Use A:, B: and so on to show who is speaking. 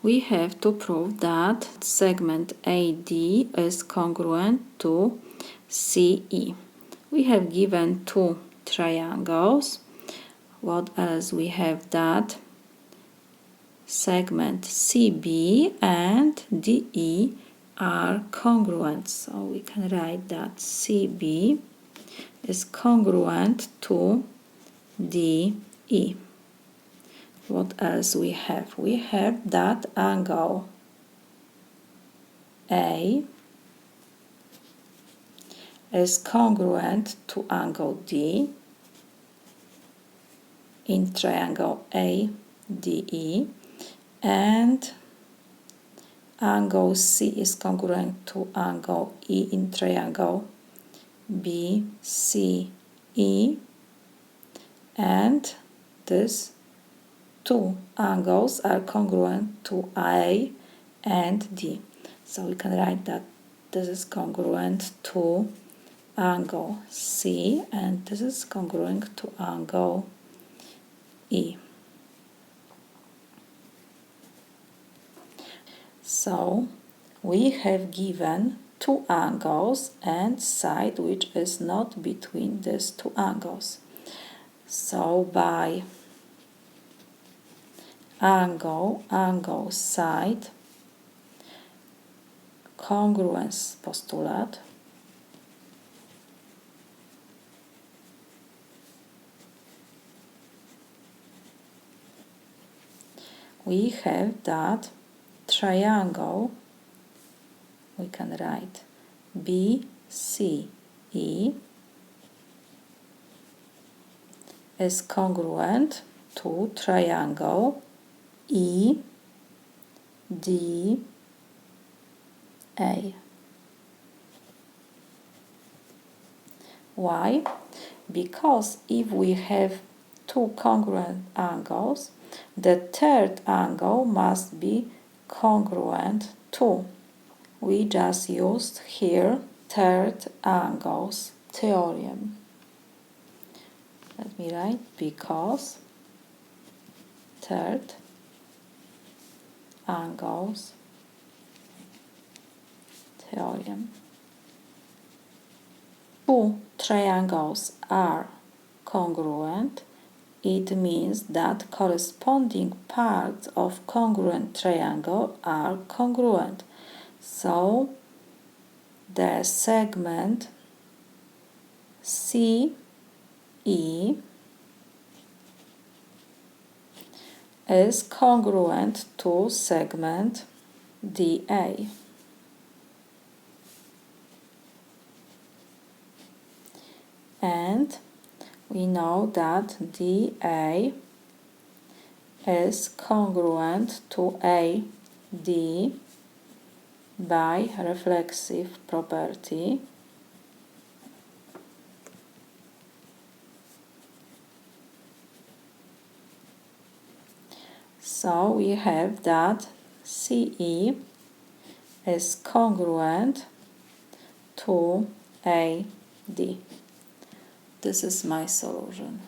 A: we have to prove that segment AD is congruent to CE. We have given two triangles. What else? We have that segment CB and DE are congruent. So we can write that CB is congruent to DE. What else we have? We have that angle A is congruent to angle D in triangle ADE, and angle C is congruent to angle E in triangle BCE, and these two angles are congruent to A and D. So we can write that this is congruent to angle C and this is congruent to angle E. So we have given two angles and side which is not between these two angles. So by angle, side, congruence postulate, we have that triangle, we can write BCE is congruent to triangle EDA. Why? Because if we have two congruent angles, the third angle must be congruent too. We just used here third angles theorem. Let me write because third angles theorem. Two triangles are congruent. It means that corresponding parts of congruent triangle are congruent. So the segment CE is congruent to segment DA. And we know that DA is congruent to AD by reflexive property. So we have that CE is congruent to AD. This is my solution.